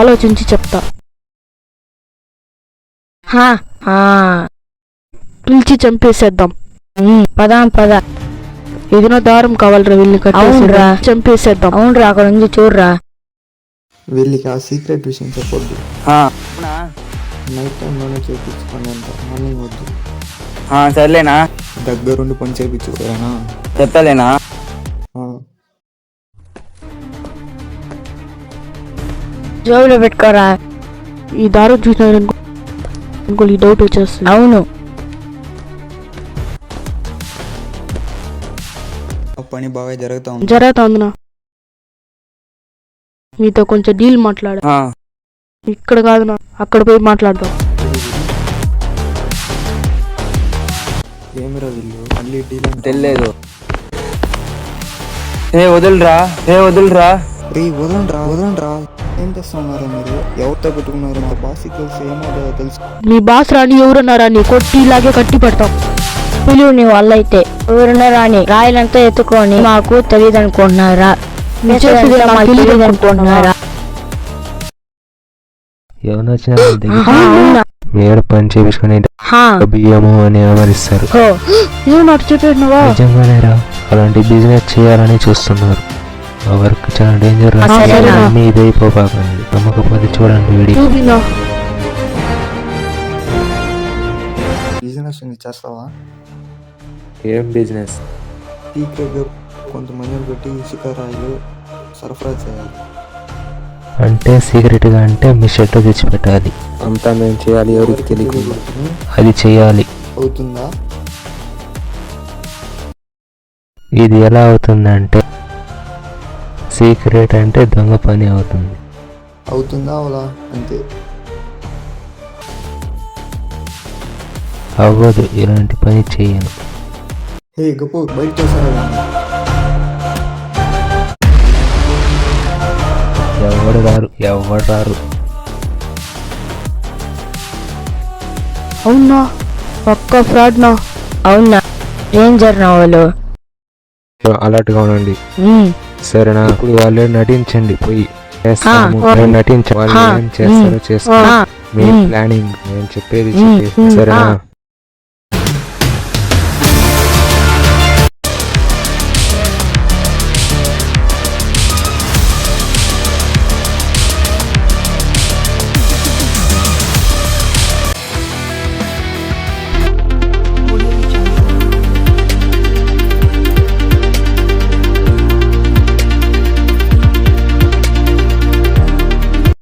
ఆలోచించి చెప్తా. పిలిచి చంపేసేద్దాం. పదాం పద. ఏదైనా దారం కావాలరా వీళ్ళని కట్టేసిరా, చంపేసేద్దాం. అవునరా, అక్కడ ఉంది చూడరా. వీళ్ళకి ఆ సీక్రెట్ విషయం చెప్పొద్దు. ఆ, నైట్ టైంలోనే చేయించుకోండి అంట, మార్నింగ్ వద్దు. సర్లేనా, దగ్గరుండి పని చేయించుకోరానా? చెప్తాలేనా? జోబులో పెట్టుకోరా. ఈ దారం చూసినారు ఇంకో ఈ డౌట్ వచ్చేస్తుంది. అవును, ఆ పని బాగా జరుగుతా జరుగుతుందినా. మీతో కొంచెం డీల్ మాట్లాడా. ఇక్కడ కాదునా, అక్కడ పోయి మాట్లాడదాం. ఏమిరా వీళ్ళు మళ్ళీ డీల్ అంటే? తెలియదు. వదులురా. రే వదలండ్రా. ఏం చేస్తున్నారు మీరు? ఎవరితో పెట్టుకున్నారు? మా బాస్కి తెలిసి ఏమవుతుందో తెలుసు. మీ బాస్ రాని ఎవరున్నారా నీ కొట్టి ఇలాగే కట్టి పెడతాం. పిలువు నీ వల్ల అయితే. ఎవరున్నారా అని రాయలంతా ఎత్తుకొని మాకు తెలియదు అనుకుంటున్నారా? తెలియదు అనుకుంటున్నారా? ఎవరు వచ్చినా మీరు పని చేపించుకుని బియ్యము అని అమరిస్తారు. నిజంగానేరా, అలాంటి బిజినెస్ చేయాలని చూస్తున్నారు. ఆ వర్క్ చాలా డేంజర్. మీ ఇదైపోకండి. నమ్మకపోతే చూడండి వీడియో. బిజినెస్ ఉంది, చేస్తావా? ఏం బిజినెస్? సీక్రెట్గా కొంతమందిని పెట్టి ఇసుక రాయిలు సరఫరా చేయాలి. అంటే సీక్రెట్ గా అంటే మీ షర్ట్ తెచ్చిపెట్టాలి. అంతా మేము చేయాలి, ఎవరికి తెలియకుండా అది చేయాలి. అవుతుందా? ఇది ఎలా అవుతుందంటే సీక్రెట్ అంటే దొంగ పని అవుతుంది. అవుతుందా అవలా? అంతే. అవ్వదు, ఇలాంటి పని చేయను. హే గప్పు, బయట చేశారా? ఎవరు రారు. అవునా, పక్క ఫ్రాడ్ నా? అవునా, రేంజర్ నా వాళ్ళు. అలర్ట్ గా ఉండండి, సరేనా? ఇప్పుడు వాళ్ళు నటించండి, పోయి చేస్తాము. నటించండి, వాళ్ళు ఏం చేస్తారో చేస్తాం. మీ ప్లానింగ్ నేను చెప్పేది సరేనా?